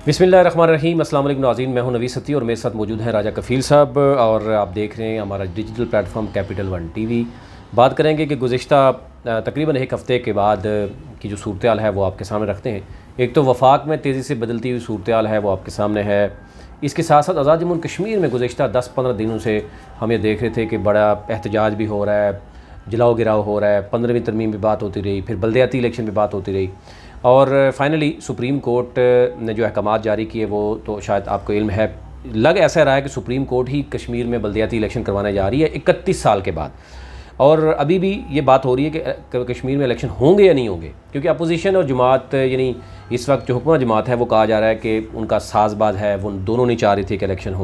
बिस्मिल्लाहिर्रहमानिर्रहीम। अस्सलाम वालेकुम नाज़रीन, मैं हूं नवीद सती और मेरे साथ मौजूद हैं राजा कफ़ील साहब और आप देख रहे हैं हमारा digital platform capital one TV. बात करेंगे कि गुज़िश्ता तकरीबन एक हफ़्ते के बाद की जो सूरत हाल है वो आपके सामने रखते हैं। एक तो वफाक में तेज़ी से बदलती हुई सूरत हाल है वो आपके सामने है। इसके साथ साथ आज़ाद जम्मू कश्मीर में गुज़िश्ता 10-15 दिनों से हम ये देख रहे थे कि बड़ा एहतजाज भी हो रहा है, जलाओ गिराव हो रहा है, 15वीं तरमीम पर बात होती रही, फिर बल्दियाती इलेक्शन पर बात होती रही और फाइनली सुप्रीम कोर्ट ने जो अहकामात जारी किए वो तो शायद आपको इल्म है। लग ऐसा रहा है कि सुप्रीम कोर्ट ही कश्मीर में बल्दियाती इलेक्शन करवाने जा रही है 31 साल के बाद। और अभी भी ये बात हो रही है कि कश्मीर में इलेक्शन होंगे या नहीं होंगे, क्योंकि अपोजिशन और जमात यानी इस वक्त जो हुकूमत जमात है वो कहा जा रहा है कि उनका साजबाज है, वो दोनों नहीं चाह रही थी कि इलेक्शन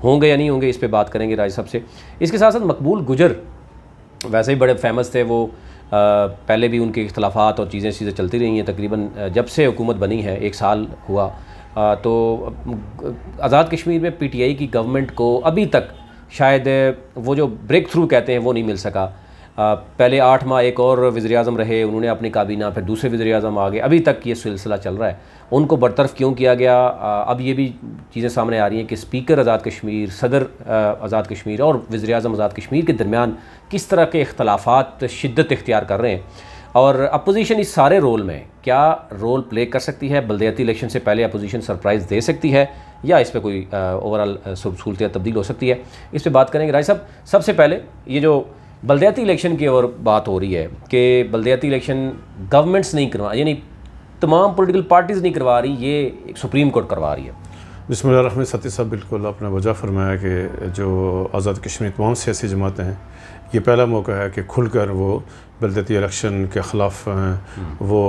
होंगे या नहीं होंगे। इस पर बात करेंगे राज साहब से। इसके साथ साथ मकबूल गुजर वैसे ही बड़े फेमस थे, वो पहले भी उनके इख्तलाफात और चीज़ें चलती रही हैं। तकरीबन जब से हुकूमत बनी है 1 साल हुआ, तो आज़ाद कश्मीर में पीटीआई की गवर्नमेंट को अभी तक शायद वो जो ब्रेक थ्रू कहते हैं वो नहीं मिल सका। पहले 8 माह एक और वज़ीर-ए-आज़म रहे, उन्होंने अपनी काबीना, फिर दूसरे वज़ीर-ए-आज़म आ गए, अभी तक ये सिलसिला चल रहा है। उनको बरतरफ क्यों किया गया? अब ये भी चीज़ें सामने आ रही हैं कि स्पीकर आज़ाद कश्मीर, सदर आज़ाद कश्मीर और वज़ीर-ए-आज़म आज़ाद कश्मीर के दरमियान किस तरह के इख्तलाफात शिद्दत इख्तियार कर रहे हैं और अपोजिशन इस सारे रोल में क्या रोल प्ले कर सकती है? बल्दियाती इलेक्शन से पहले अपोजिशन सरप्राइज़ दे सकती है या इस पर कोई ओवरऑल सूरत तब्दील हो सकती है? इस पर बात करेंगे राय साहब। सबसे पहले ये जो बल्दियाती इलेक्शन की और बात हो रही है कि बल्दियाती इलेक्शन गवर्नमेंट्स नहीं करवा, यानी तमाम पॉलिटिकल पार्टीज़ नहीं करवा रही, ये सुप्रीम कोर्ट करवा रही है। बिस्मिल्लाह सती साहब, बिल्कुल आपने वजह फरमाया कि जो आज़ाद कश्मीर तमाम सियासी जमातें हैं, ये पहला मौका है कि खुलकर वो बल्दियाती इलेक्शन के ख़िलाफ़ वो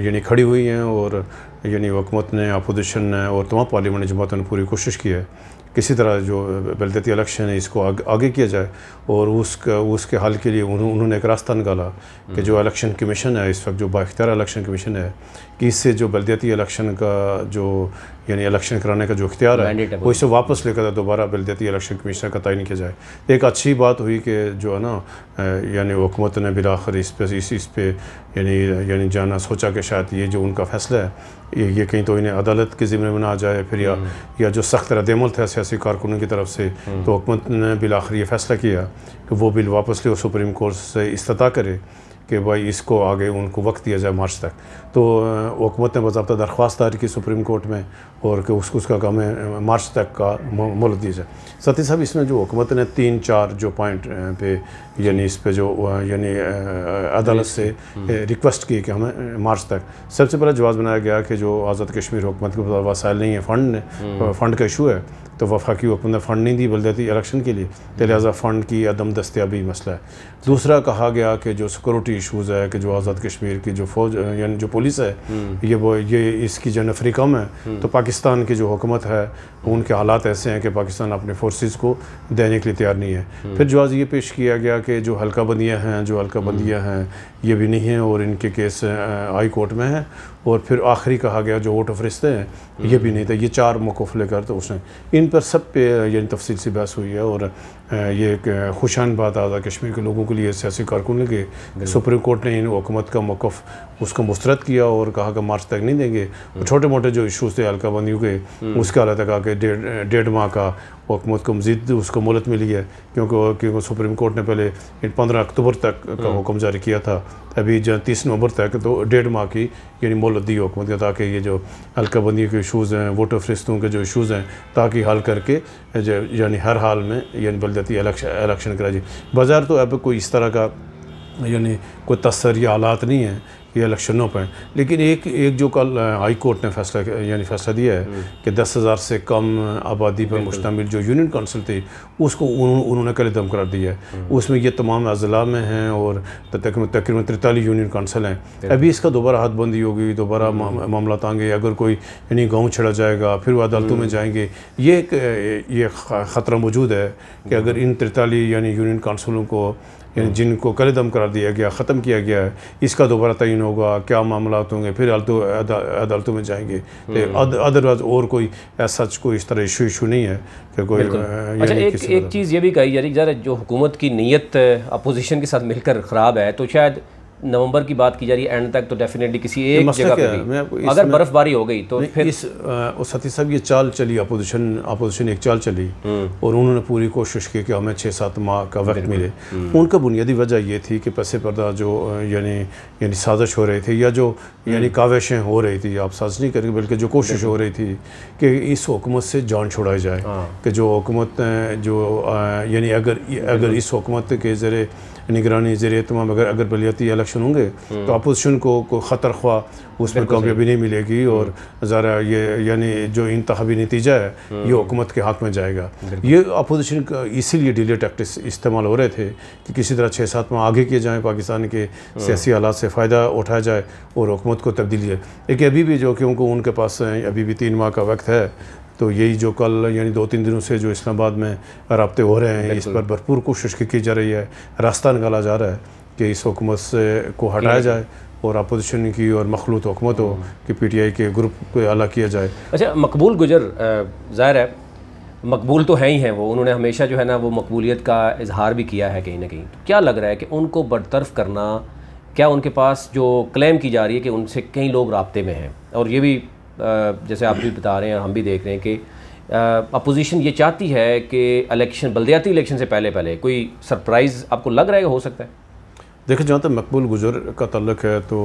यानी खड़ी हुई हैं और यानी हुकूमत ने, अपोजिशन ने और तमाम पार्लियामेंटी जमातों ने पूरी कोशिश की है किसी तरह जो बल्दियाती इलेक्शन है इसको आगे किया जाए और उसके हल के लिए उन्होंने एक रास्ता निकाला कि जो इलेक्शन कमीशन है इस वक्त, जो बाइख्तियार इलेक्शन कमीशन है, कि इससे जो बल्दियाती इलेक्शन का जो यानी इलेक्शन कराने का जो इख्तियार है वो इसे वापस लेकर दोबारा बल्दियाती इलेक्शन कमीशनर का तयन किया जाए। एक अच्छी बात हुई कि जो है ना यानी हुकूमत ने बिलाखिर इस पे यानी जाना सोचा कि शायद ये जो उनका फैसला है ये कहीं तो इन्हें अदालत के ज़िम्मे में ना आ जाए फिर या जो सख्त रद्द-ए-अमल था सियासी कारकुनों की तरफ से, तो हुकूमत ने बिलाखिर ये फैसला किया कि वो बिल वापस ले और सुप्रीम कोर्ट से इस्तता करे कि भाई इसको आगे उनको वक्त दिया जाए मार्च तक। तो हुकूमत ने बाज़ाब्ता दरख्वास्त दायर की सुप्रीम कोर्ट में और कि उसका काम है मार्च तक का मोहलत दी जाए। साथ ही साहब इसमें जो हुकूमत ने 3-4 जो पॉइंट पे यानी इस पे जो यानी अदालत से रिक्वेस्ट की कि हमें मार्च तक, सबसे पहले जवाब बनाया गया कि जो आज़ाद कश्मीर हुकूमत के पास वसाइल नहीं है, फ़ंड का इशू है, तो वफाकी हुकूमत ने फ़ंड नहीं दी बल्दियाती इलेक्शन के लिए, तो लिहाजा फ़ंड की अदम दस्तियाबी मसला है। दूसरा कहा गया कि जो सिक्योरिटी इशूज़ है कि जो आज़ाद कश्मीर की जो फ़ौज यानी जो पुलिस है ये इसकी जो नफरी कम है, तो पाकिस्तान की जो हुकूमत है उनके हालात ऐसे हैं कि पाकिस्तान अपने फोर्सेस को देने के लिए तैयार नहीं है। फिर जवाब ये पेश किया गया कि जो हल्का बंदियाँ हैं ये भी नहीं हैं और इनके केस हाई कोर्ट में है। और फिर आखिरी कहा गया जो वोट ऑफ रिश्ते हैं ये भी नहीं था। ये 4 मौक़िफ़ लेकर तो उसने इन पर सब पे यानी तफसील से बहस हुई है और ये एक खुशान बात आज़ाद कश्मीर के लोगों के लिए, सियासी कारकुनों के, सुप्रीम कोर्ट ने इन हुकूमत का मौक़िफ़ उसको मुस्तरद किया और कहा कि मार्च तक नहीं देंगे। छोटे मोटे जो इशूज़ थे हल्का बंदियों के उसके हालत तक आके 1.5 माह का हुकूमत को मज़ीद उसको मोहलत मिली है, क्योंकि सुप्रीम कोर्ट ने पहले 15 अक्टूबर तक का हुक्म जारी किया था, अभी 30 नवंबर तक, तो 1.5 माह की यानी मोहलत दी हुकूमत को ताकि ये जो हल्का बंदी के इशूज़ हैं, वोट ऑफ रिश्तों के जो इशूज़ हैं, ताकि हल करके यानी हर हाल में यानी बल्दियाती इलेक्शन करा जाए। बाज़ार तो अब कोई इस तरह का यानी कोई तसर या हालात नहीं है ये इलेक्शनों पर, लेकिन एक जो कल हाई कोर्ट ने फैसला दिया है कि 10,000 से कम आबादी पर मुश्तमिल जो यूनियन काउंसिल थी उसको उन्होंने कलदम करार दिया है। उसमें ये तमाम अज़ला में हैं और तकरीबन 43 यूनियन काउंसिल हैं। अभी इसका दोबारा हदबंदी होगी, दोबारा मामला आएंगे, अगर कोई यानी गाँव छड़ा जाएगा फिर वो अदालतों में जाएंगे। ये ख़तरा मौजूद है कि अगर इन 43 यानी यूनियन काउंसिलों को यानी जिनको कलदम करार दिया गया, ख़त्म किया गया है, इसका दोबारा तयन होगा, क्या मामला होंगे, फिर अदालतों में जाएंगे। अदरवाइज और कोई ऐसा कोई इस तरह इशू नहीं है कि कोई। अच्छा, एक चीज़ ये भी कही जा रही है, जो हुकूमत की नीयत अपोजिशन के साथ मिलकर ख़राब है, तो शायद नवंबर की बात की जा रही है, एंड तक तो डेफिनेटली किसी एक जगह पे भी अगर बर्फबारी हो गई तो फिर इस सती साहब ये चाल चली, अपोजिशन एक चाल चली और उन्होंने पूरी कोशिश की कि हमें 6-7 माह का वक्त मिले। उनका बुनियादी वजह ये थी कि पसे पर्दा जो यानी साजिश हो रही थी या जो यानी काविशें हो रही थी, आप साजिश नहीं करेंगे बल्कि जो कोशिश हो रही थी कि इस हुकूमत से जान छुड़ाई जाए, कि जो हुकूमत जो यानी अगर इस हुकूमत के ज़रिए निगरानी ज़रिए तमाम अगर बलियाती इलेक्शन होंगे तो अपोजिशन को ख़तर ख्वा उसमें कामयाबी नहीं मिलेगी और ज़रा ये यानी जो इंतखाबी नतीजा है ये हुकूमत के हाथ में जाएगा। ये अपोजिशन का इसीलिए डिले टैक्टिक्स इस्तेमाल हो रहे थे कि किसी तरह 6-7 माह आगे किए जाएँ, पाकिस्तान के सियासी हालात से फ़ायदा उठाया जाए और हुकूमत को तब्दीली है। लेकिन अभी भी जो क्योंकि उनके पास अभी भी 3 माह का वक्त है, तो यही जो कल यानी 2-3 दिनों से जो इस्लामाबाद में राब्ते हो रहे हैं, इस पर भरपूर कोशिश की जा रही है, रास्ता निकाला जा रहा है कि इस हुकूमत से को हटाया जाए और अपोजिशन की और मखलूत हुकूमत हो कि PTI के ग्रुप को अलग किया जाए। अच्छा, मकबूल गुजर ज़ाहिर है मकबूल तो है ही हैं, वो उन्होंने हमेशा जो है ना वो मकबूलियत का इजहार भी किया है कहीं ना कहीं। तो क्या लग रहा है कि उनको बरतरफ करना, क्या उनके पास जो क्लेम की जा रही है कि उनसे कई लोग राब्ते में हैं, और ये भी जैसे आप भी बता रहे हैं हम भी देख रहे हैं कि अपोजिशन ये चाहती है कि इलेक्शन, बल्दियाती इलेक्शन से पहले कोई सरप्राइज़ आपको लग रहा है कि हो सकता है? देखिए, जहाँ तक मकबूल गुजर का ताल्लुक है तो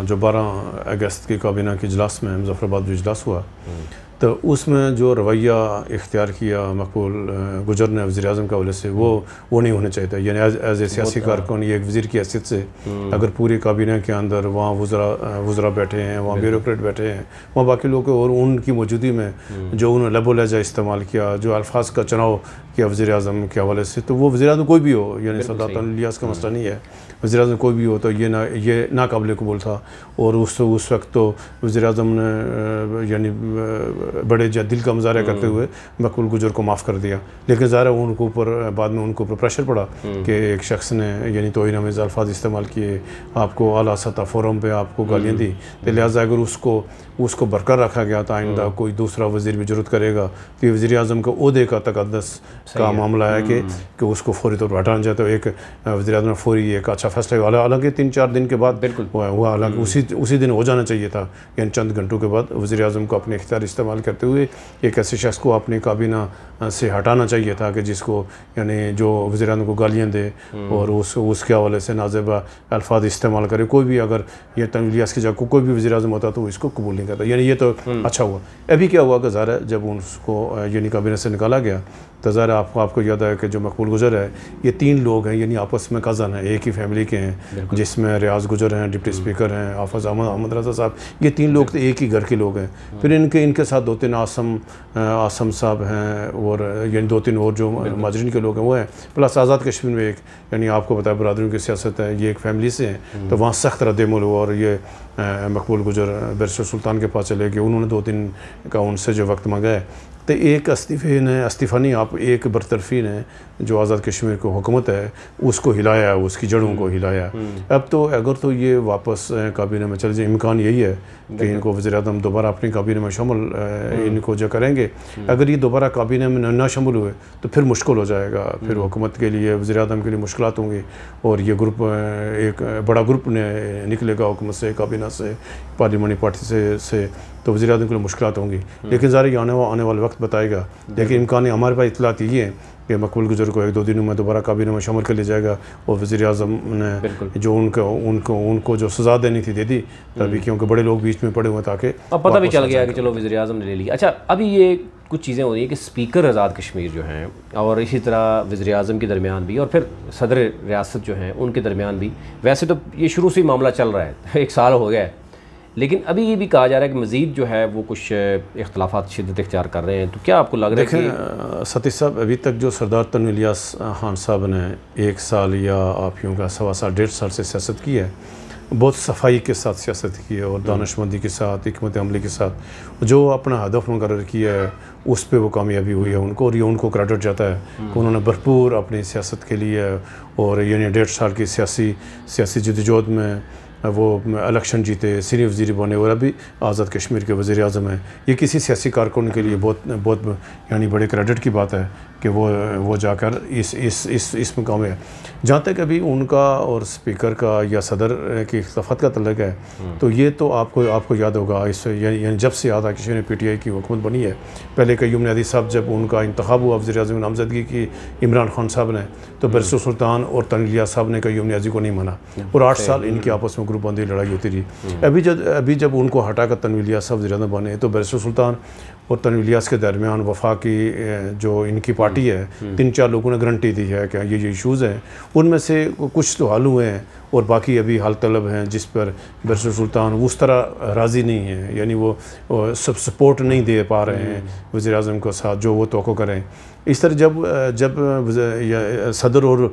जो 12 अगस्त की काबीना के इजलास में मुजफ्फराबाद जो इजलास हुआ तो उसमें जो रवैया इख्तियार किया मकबूल गुजर ने वज़ीर आज़म के हवाले से वो नहीं होना चाहिए था। यानी एज ए सियासी कारकुन एक वज़ीर की हैसियत से अगर पूरी काबीना के अंदर वहाँ वज़रा बैठे हैं, वहाँ ब्यूरोक्रेट बैठे हैं, वहाँ बाकी लोग और उनकी मौजूदगी में जो उन्होंने लबो लहजा इस्तेमाल किया, जो अल्फाज का चुनाव किया वज़ीर आज़म के हवाले से, तो वो वज़ीर आज़म कोई भी हो, यानी सरदार इलियास का मसला नहीं है, वज़ीर आज़म कोई भी हो तो ये नाकाबिल कबूल था। और उस वक्त तो वज़ीर आज़म ने यानी बड़े दिल का मुजाहरा करते हुए मकबूल गुजर को माफ़ कर दिया। लेकिन ज़ाहिर उनको ऊपर बाद में उनको ऊपर प्रेशर पड़ा कि एक शख्स ने यानी तौहीन-आमेज़ अल्फाज इस्तेमाल किए, आपको आला सतह फोरम पे आपको गालियाँ दी, तो लिहाजा अगर उसको बरकरार रखा गया तो आइंदा कोई दूसरा वज़ीर भी जरूरत करेगा तो ये वज़ीर आज़म का ओहदे का तक़द्दुस का मामला है कि उसको फौरी तौर पर हटाना चाहते हो। एक वज़ीर आज़म ने फौरी एक अच्छा फैसला हुआ, हालांकि 3-4 दिन के बाद हुआ, हालांकि उसी दिन हो जाना चाहिए था, यानी चंद घंटों के बाद वज़ीर आज़म को अपने इख्तियार इस्तेमाल करते हुए एक ऐसे शख्स को अपनी काबीना से हटाना चाहिए था कि जिसको यानी जो वज़ीर आज़म को गालियाँ दे और उसके हवाले से नाज़ेबा अल्फाज इस्तेमाल करे। कोई भी अगर ये तौहीन इलियास की जगह कोई भी वज़ीर आज़म होता तो इसको कबूल नहीं करता, यानी ये तो अच्छा हुआ। अभी क्या हुआ कि ज़ाहिर है जब उसको यानी काबीना से निकाला गया तो ज़ाहिर आपको याद है कि जो मकबूल गुजर है ये 3 लोग हैं, यानी आपस में कज़न हैं, एक ही फैमिली के हैं, जिसमें रियाज गुजर हैं, डिप्टी स्पीकर हैं, हाफ़िज़ अहमद रज़ा साहब, ये 3 लोग तो एक ही घर के लोग हैं। फिर इनके साथ 2-3 आसम साहब हैं और यानी 2-3 और जो माजरीन के लोग हैं वो हैं, प्लस आज़ाद कश्मीर में एक यानी आपको पता है बरदरियों की सियासत है, ये एक फैमिली से हैं, तो वहाँ सख्त रद्द-ए-अमल हुआ और ये मकबूल गुजर बैरिस्टर सुल्तान के पास चले गए, उन्होंने 2-3 का उनसे जो वक्त मांगा है तो एक इस्तीफ़ा नहीं, आप एक बरतरफी ने जो आज़ाद कश्मीर की हुकूमत है उसको हिलाया, उसकी जड़ों को हिलाया। अब तो अगर तो ये वापस काबीना में चले जाए, इम्कान यही है कि इनको वज़ीर आज़म दोबारा अपनी काबीना में शामिल इनको जो करेंगे। अगर ये दोबारा काबीना में ना शामिल हुए तो फिर मुश्किल हो जाएगा, फिर हुकूमत के लिए वज़ीर आज़म के लिए मुश्किलात होंगी और ये ग्रुप एक बड़ा ग्रुप निकलेगा हुकूमत से, काबीना से, पार्लियामानी पार्टी से तो वज़ीर आज़म के लिए मुश्किलात होंगी। लेकिन ज़ाहिर आने वाला वक्त बताएगा। लेकिन इम्कान हमारे पास इतलात ये है कि मकबूल गुजर को 1-2 दिनों में दोबारा काबीना में शामिल कर लिया जाएगा और वज़ीर आज़म ने जो उनको जो सज़ा देनी थी दे दी, तभी क्योंकि बड़े लोग बीच में पड़े हुए ताकि अब पता भी चल गया कि चलो वज़ीर आज़म ने ले लिया। अच्छा, अभी ये कुछ चीज़ें हो रही हैं कि स्पीकर आज़ाद कश्मीर जो हैं और इसी तरह वज़ीर आज़म के दरमियान भी और फिर सदर रियासत जो हैं उनके दरमियान भी, वैसे तो ये शुरू से ही मामला चल रहा है, 1 साल हो गया है, लेकिन अभी ये भी कहा जा रहा है कि मज़ीद जो है वो कुछ इख्तलाफात शिद्दत इख्तियार कर रहे हैं। तो क्या आपको लग रहा है कि सतीश साहब अभी तक जो सरदार तौहीन इलियास खान साहब ने 1 साल या आप यूँ का 1.25 साल 1.5 साल से सियासत की है, बहुत सफाई के साथ सियासत की है और दानिशमंदी के साथ, हिकमत अमली के साथ जो अपना हदफ मुकर्रर किया है उस पर वो कामयाबी हुई है उनको, और ये उनको क्रेडिट जाता है कि उन्होंने भरपूर अपनी सियासत के लिए और यानी 1.5 साल की सियासी जद्दोजहद में वो इलेक्शन जीते, सीनियर वज़ीर बने और अभी आज़ाद कश्मीर के वज़ीर आज़म हैं। ये किसी सियासी कारकुन के लिए बहुत यानी बड़े क्रेडिट की बात है कि वो जाकर इस मुकाम में है। जहाँ तक अभी उनका और स्पीकर का या सदर की इख्तिलाफ़ात का तल्लुक़ है, तो ये तो आपको याद होगा, इस यानी जब से आज़ाद कश्मीर में PTI की हुकूमत बनी है, पहले क़य्यूम नियाज़ी साहब जब उनका इंतखाब हुआ वज़ीर आज़म नामज़दगी की इमरान खान साहब ने, तो बैरिस्टर सुल्तान और तनवीर इलियास साहब ने क़य्यूम नियाज़ी को नहीं माना और 8 साल इनकी आपस में ग्रुपबंदी लड़ाई होती रही। अभी जब उनको हटाकर तनवीर इलियास साहब वज़ीर आज़म बने, तो बैरिस्टर सुल्तान और तनवीर इलियास के दरमियान वफाकी जो इनकी पार्टी है, 3-4 लोगों ने गारंटी दी है कि ये इशूज़ हैं, उनमें से कुछ तो हल हुए हैं और बाकी अभी हल तलब हैं, जिस पर बैरिस्टर सुल्तान उस तरह राज़ी नहीं है, यानी वो सब सपोर्ट नहीं दे पा रहे हैं वज़ीर आज़म के साथ जो वो तवक्को करें। इस तरह जब सदर और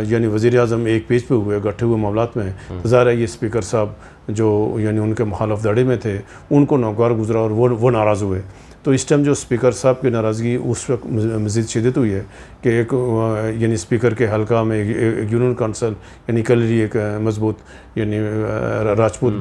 यानी वज़ीर आज़म एक पेज पे हुए, इकट्ठे हुए मामलात में, तो ज़ाहिर है ये स्पीकर साहब जो यानी उनके मुखालिफ दड़े में थे, उनको नागवार गुजरा और वो नाराज़ हुए। तो इस टाइम जो स्पीकर साहब की नाराज़गी उस वक्त मज़ीद शिद्दत हुई है कि एक यानी स्पीकर के हलका में एक यूनियन काउंसिल यानी कलरी एक मजबूत यानी राजपूत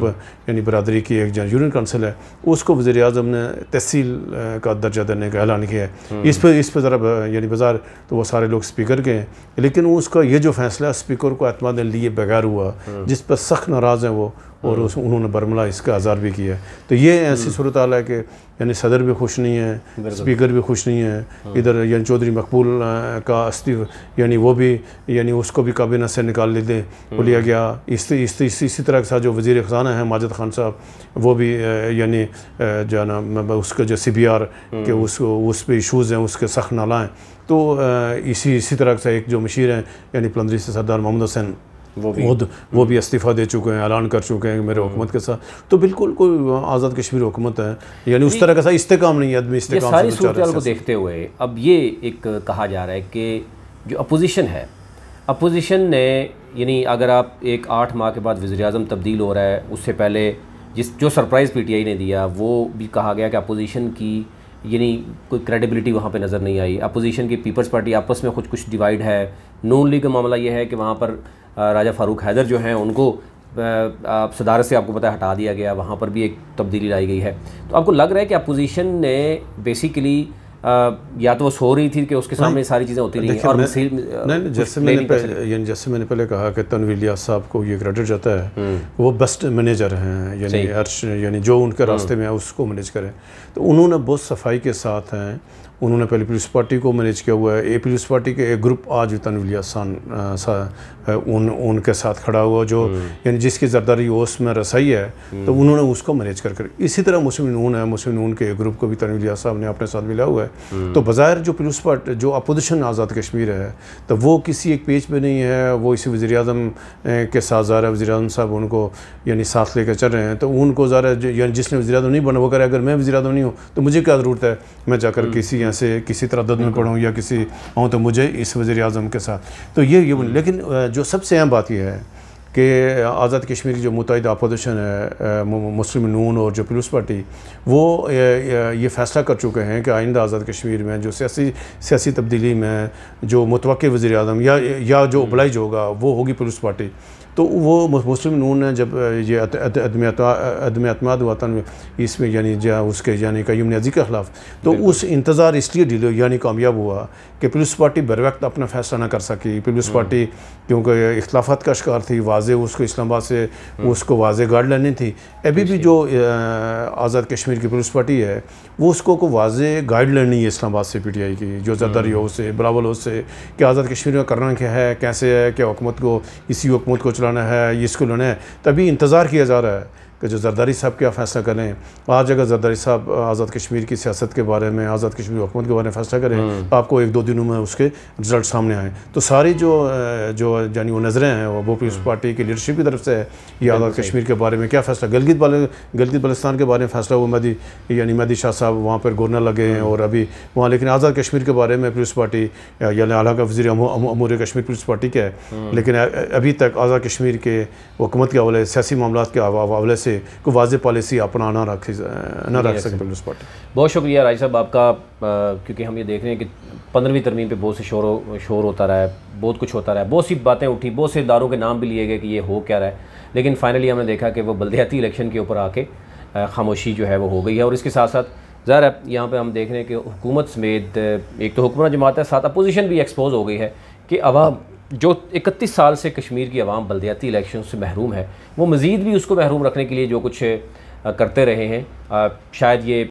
यानी बरदरी की एक यूनियन काउंसिल है, उसको वज़ीर आज़म ने तहसील का दर्जा देने का ऐलान किया है। इस पर ज़रा यानी बाज़ार तो वो सारे लोग स्पीकर के हैं, लेकिन उसका ये जो फैसला स्पीकर को एतमाद लिए बगैर हुआ, जिस पर सख्त नाराज़ हैं वो, और उन्होंने बरमला इसका आज़ार भी किया है। तो ये ऐसी सूरत हाल है कि यानी सदर भी खुश नहीं है, स्पीकर भी खुश नहीं है, इधर यानी चौधरी मकबूल का इस्तीफ़ा यानी वो भी यानी उसको भी काबीना से निकाल लिया गया। इसी तरह के साथ जो वज़ीर ख़ज़ाना है माजिद खान साहब, वो भी यानी जो है ना उसका जो CBR के उस पर इशूज़ हैं, उसके सख्त नाला हैं। तो इसी तरह से एक जो मशीर हैं यानी पलंदरी से सरदार मोहम्मद हुसैन, वो भी इस्तीफ़ा दे चुके हैं, ऐलान कर चुके हैं मेरे हुकूमत के साथ। तो बिल्कुल कोई आज़ाद कश्मीर हुकूमत है, यानी उस तरह का सा इस्तेकाम नहीं है, आदमी इस्तेकाम सारी सूरत को देखते हुए अब ये एक कहा जा रहा है कि जो अपोजिशन है, अपोजिशन ने यानी अगर आप एक 8 माह के बाद वज़ीर आज़म तब्दील हो रहा है, उससे पहले जो सरप्राइज़ PTI ने दिया वो भी कहा गया कि अपोजिशन की यानी कोई क्रेडिबिलिटी वहाँ पे नज़र नहीं आई। अपोजिशन की पीपल्स पार्टी आपस में कुछ डिवाइड है। नून लीग का मामला ये है कि वहाँ पर राजा फ़ारूक हैदर जो हैं उनको सदारत से आपको पता है हटा दिया गया, वहाँ पर भी एक तब्दीली लाई गई है। तो आपको लग रहा है कि अपोजिशन ने बेसिकली या तो वो सो रही थी कि उसके सामने सारी चीज़ें होती रही और नहीं, जैसे मैंने पहले कहा कि तनवीर इलियास साहब को ये क्रेडिट जाता है, वो बेस्ट मैनेजर हैं, यानी अर्श यानी जो उनके रास्ते में है उसको मैनेज करें। तो उन्होंने बहुत सफाई के साथ हैं, उन्होंने पहले पीपल्स पार्टी को मैनेज किया हुआ है। पीपल्स पार्टी के एक ग्रुप आज तनवीर इलियास उनके साथ खड़ा हुआ, जो यानी जिसकी ज़रदारी ओस में रसाई है, तो उन्होंने उसको मैनेज कर इसी तरह मुस्लिम नून है, मुस्लिम नून के ग्रुप को भी तनवीर इलियास साहब ने अपने साथ मिला हुआ है। तो बज़ाहिर जो पीपल्स पार्टी जो अपोजिशन आज़ाद कश्मीर है, तो वो किसी एक पेज पे नहीं है, वो इसी वज़ीर आज़म के साथ ज़ाहिर है वज़ीर आज़म साहब उनको यानी साथ लेकर चल रहे हैं। तो उनको ज़ाहिर यानी जिसने वज़ीर आज़म नहीं बना वो करे अगर मैं वज़ीर आज़म नहीं हूँ तो मुझे क्या ज़रूरत है मैं जाकर किसी तरद्दुद में पढ़ूँ या किसी आऊँ, तो मुझे इस वज़ीर आज़म के साथ। तो ये लेकिन जो सबसे अहम बात यह है कि आज़ाद कश्मीर की जो मुतहिदा अपोजिशन है, मुस्लिम नून और जो पीपल्स पार्टी, वो ये फ़ैसला कर चुके हैं कि आइंदा आज़ाद कश्मीर में जो सियासी तब्दीली में जो मुतवक्किल वज़ीर आज़म या जो ओबलाइज होगा वो होगी पीपल्स पार्टी। तो वो मुस्लिम नून ने जब ये अदम एतमाद हुआ था इसमें यानी उसके यानी क़य्यूम नियाज़ी के ख़िलाफ़, तो उस इंतज़ार इसलिए डिले यानी कामयाब हुआ कि पीपल्स पार्टी बर वक्त अपना फ़ैसला ना कर सकी। पीपल्स पार्टी क्योंकि इख्तिलाफ़ात का शिकार थी, वाज़े उसको इस्लामाबाद से उसको वाज़े गाइड लेनी थी। अभी भी जो आज़ाद कश्मीर की पीपल्स पार्टी है वो उसको वाज़े गाइड लेनी है इस्लामाबाद से PTI की, जो ज़रदारी हो से बिलावल हो से, कि आज़ाद कश्मीर में करना क्या है, कैसे है, क्या हुकूमत को इसी हुकूमत को चलाना है, इसको लेना है। तभी इंतज़ार किया जा रहा है कि जो ज़रदारी साहब क्या फ़ैसला करें। आज अगर ज़रदारी साहब आज़ाद कश्मीर की सियासत के बारे में, आज़ाद कश्मीर हुकूमत के बारे में फ़ैसला करें, तो आपको 1-2 दिनों में उसके रिज़ल्ट सामने आएँ। तो सारी जो यानी वो नज़रें हैं वो पीपल्स पार्टी की लीडरशिप की तरफ से है। ये आज़ाद कश्मीर के बारे में क्या फ़ैसला, गलगित बल्तिस्तान के बारे में फ़ैसला हुआ, मेहदी शाह साहब वहाँ पर गवर्नर लगे हैं और अभी वहाँ, लेकिन आज़ाद कश्मीर के बारे में पीपल्स पार्टी यानी आला का वज़ीर अमूर कश्मीर पीपल्स पार्टी का है, लेकिन अभी तक आज़ाद कश्मीर के हुकूमत के हवाले सियासी मामलात के हवाले से कोई वाज़े पॉलिसी अपना ना रख सके पीपल्स पार्टी। बहुत शुक्रिया राज साहब आपका, क्योंकि हम ये देख रहे हैं कि 15वीं तरमीम पे बहुत से शोर होता रहा है, बहुत कुछ होता रहा है, बहुत सी बातें उठी, बहुत से इदारों के नाम भी लिए गए कि ये हो क्या रहा है। लेकिन फाइनली हमने देखा कि वो बल्दियाती इलेक्शन के ऊपर आके खामोशी जो है वो हो गई है। और इसके साथ साथ ज़ाहिर है यहाँ पे हम देख रहे हैं कि हुकूमत समेत एक तो हुकूमत जमात है, साथ अपोजिशन भी एक्सपोज हो गई है कि अवाम जो 31 साल से कश्मीर की अवाम बल्दियाती इलेक्शन से महरूम है, वो मज़ीद भी उसको महरूम रखने के लिए जो कुछ करते रहे हैं, शायद ये